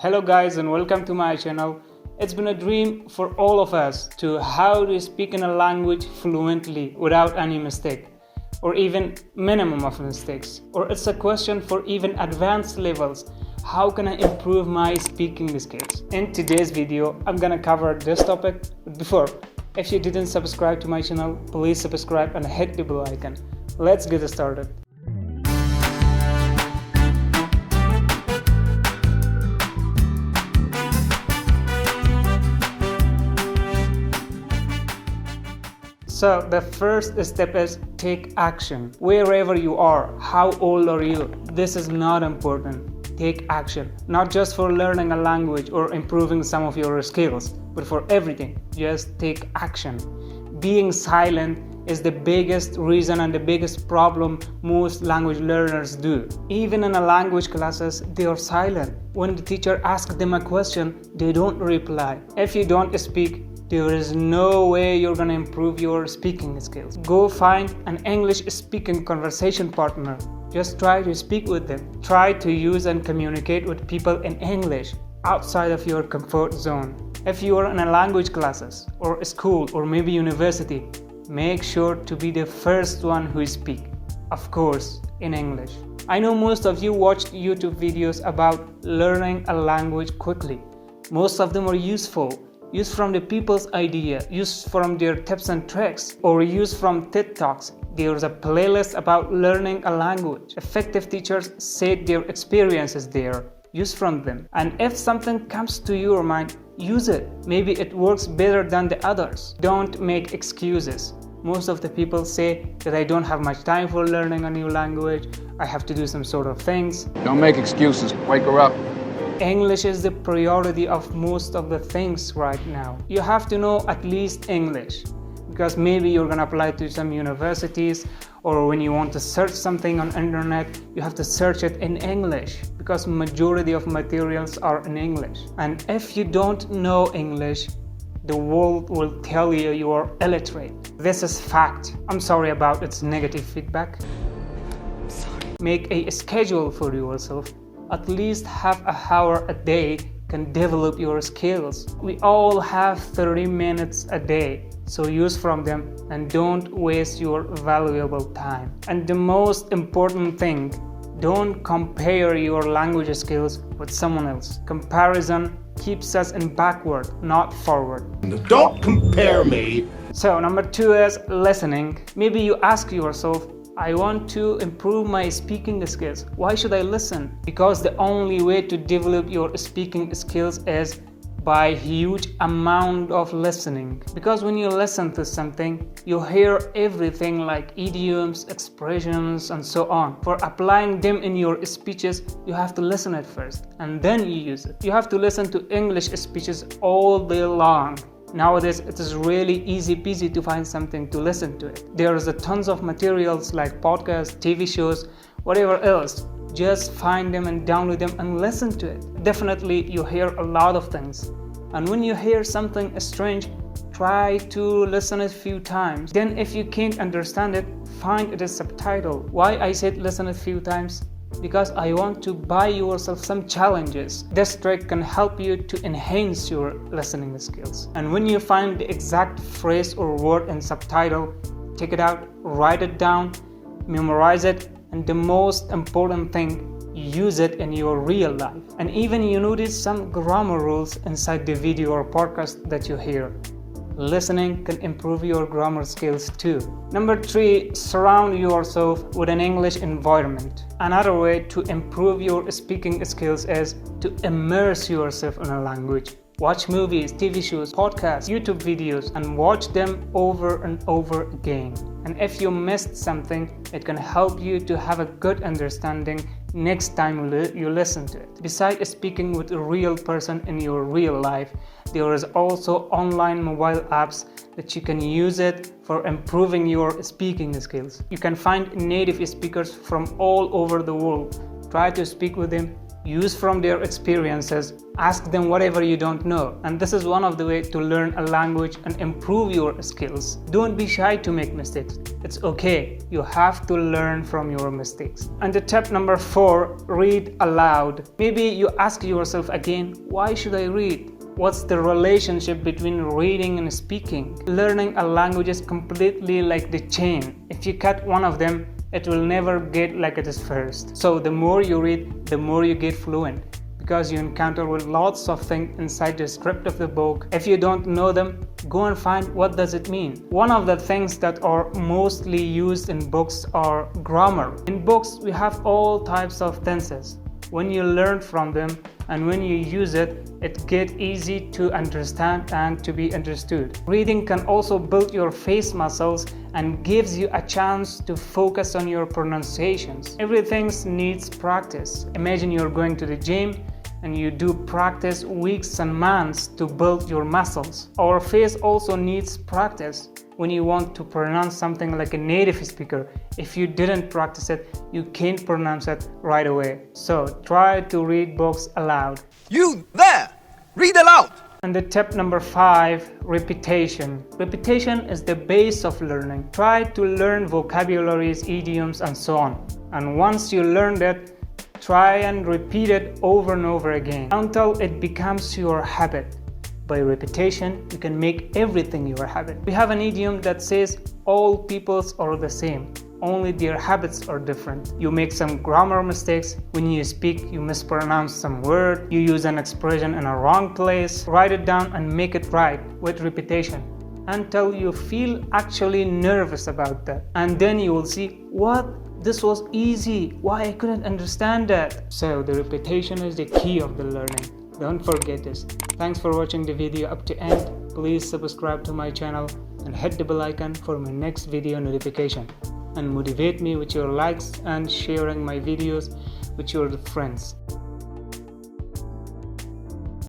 Hello guys and welcome to my channel. It's been a dream for all of us to how to speak in a language fluently without any mistake or even minimum of mistakes. Or it's a question for even advanced levels. How can I improve my speaking skills? In today's video, I'm gonna cover this topic. But before, if you didn't subscribe to my channel, please subscribe and hit the bell icon. Let's get started. So the first step is take action. Wherever you are, how old are you? This is not important. Take action, not just for learning a language or improving some of your skills, but for everything. Just take action. Being silent is the biggest reason and the biggest problem most language learners do. Even in a language classes, they are silent. When the teacher asks them a question, they don't reply. If you don't speak, there is no way you're gonna improve your speaking skills. Go find an English speaking conversation partner. Just try to speak with them. Try to use and communicate with people in English outside of your comfort zone. If you are in a language classes or school or maybe university, make sure to be the first one who speak. Of course, in English. I know most of you watched YouTube videos about learning a language quickly. Most of them are useful. Use from the people's idea, use from their tips and tricks, or use from TED Talks. There's a playlist about learning a language. Effective teachers said their experiences there. Use from them. And if something comes to your mind, use it. Maybe it works better than the others. Don't make excuses. Most of the people say that I don't have much time for learning a new language. I have to do some sort of things. Don't make excuses. Wake her up. English is the priority of most of the things right now. You have to know at least English because maybe you're gonna apply to some universities, or when you want to search something on internet, you have to search it in English because majority of materials are in English. And if you don't know English, the world will tell you you are illiterate. This is fact. I'm sorry about its negative feedback. Make a schedule for yourself. At least half an hour a day can develop your skills. We all have 30 minutes a day, so use from them and don't waste your valuable time. And the most important thing, don't compare your language skills with someone else. Comparison keeps us in backward, not forward. Don't compare me. So number 2 is listening. Maybe you ask yourself, I want to improve my speaking skills. Why should I listen? Because the only way to develop your speaking skills is by huge amount of listening. Because when you listen to something, you hear everything like idioms, expressions, and so on. For applying them in your speeches, you have to listen at first, and then you use it. You have to listen to English speeches all day long. Nowadays, it is really easy peasy to find something to listen to it. There is a tons of materials like podcasts, TV shows, whatever else. Just find them and download them and listen to it. Definitely, you hear a lot of things. And when you hear something strange, try to listen a few times. Then if you can't understand it, find it a subtitle. Why I said listen a few times? Because I want to buy yourself some challenges. This trick can help you to enhance your listening skills. And when you find the exact phrase or word in subtitle, take it out, write it down, memorize it, and the most important thing, use it in your real life. And even you notice some grammar rules inside the video or podcast that you hear. Listening can improve your grammar skills too. Number 3, surround yourself with an English environment. Another way to improve your speaking skills is to immerse yourself in a language. Watch movies, TV shows, podcasts, YouTube videos, and watch them over and over again. And if you missed something, it can help you to have a good understanding next time you listen to it. Besides speaking with a real person in your real life, there is also online mobile apps that you can use it for improving your speaking skills. You can find native speakers from all over the world. Try to speak with them, use from their experiences, ask them whatever you don't know. And this is one of the ways to learn a language and improve your skills. Don't be shy to make mistakes. It's okay. You have to learn from your mistakes. And the tip number 4, read aloud. Maybe you ask yourself again, why should I read? What's the relationship between reading and speaking? Learning a language is completely like the chain. If you cut one of them, it will never get like it is first. So the more you read, the more you get fluent, because you encounter with lots of things inside the script of the book. If you don't know them, go and find what does it mean. One of the things that are mostly used in books are grammar. In books, we have all types of tenses. When you learn from them and when you use it, it gets easy to understand and to be understood. Reading can also build your face muscles and gives you a chance to focus on your pronunciations. Everything needs practice. Imagine you're going to the gym and you do practice weeks and months to build your muscles. Our face also needs practice. When you want to pronounce something like a native speaker, if you didn't practice it, you can't pronounce it right away. So try to read books aloud. You there! Read aloud! And the tip number 5, repetition. Repetition is the base of learning. Try to learn vocabularies, idioms, and so on. And once you learned it, try and repeat it over and over again until it becomes your habit. By repetition, you can make everything your habit. We have an idiom that says all peoples are the same, only their habits are different. You make some grammar mistakes. When you speak, you mispronounce some word. You use an expression in a wrong place. Write it down and make it right with repetition until you feel actually nervous about that. And then you will see, what? This was easy. Why I couldn't understand that? So the repetition is the key of the learning. Don't forget this. Thanks for watching the video up to end. Please subscribe to my channel and hit the bell icon for my next video notification. And motivate me with your likes and sharing my videos with your friends.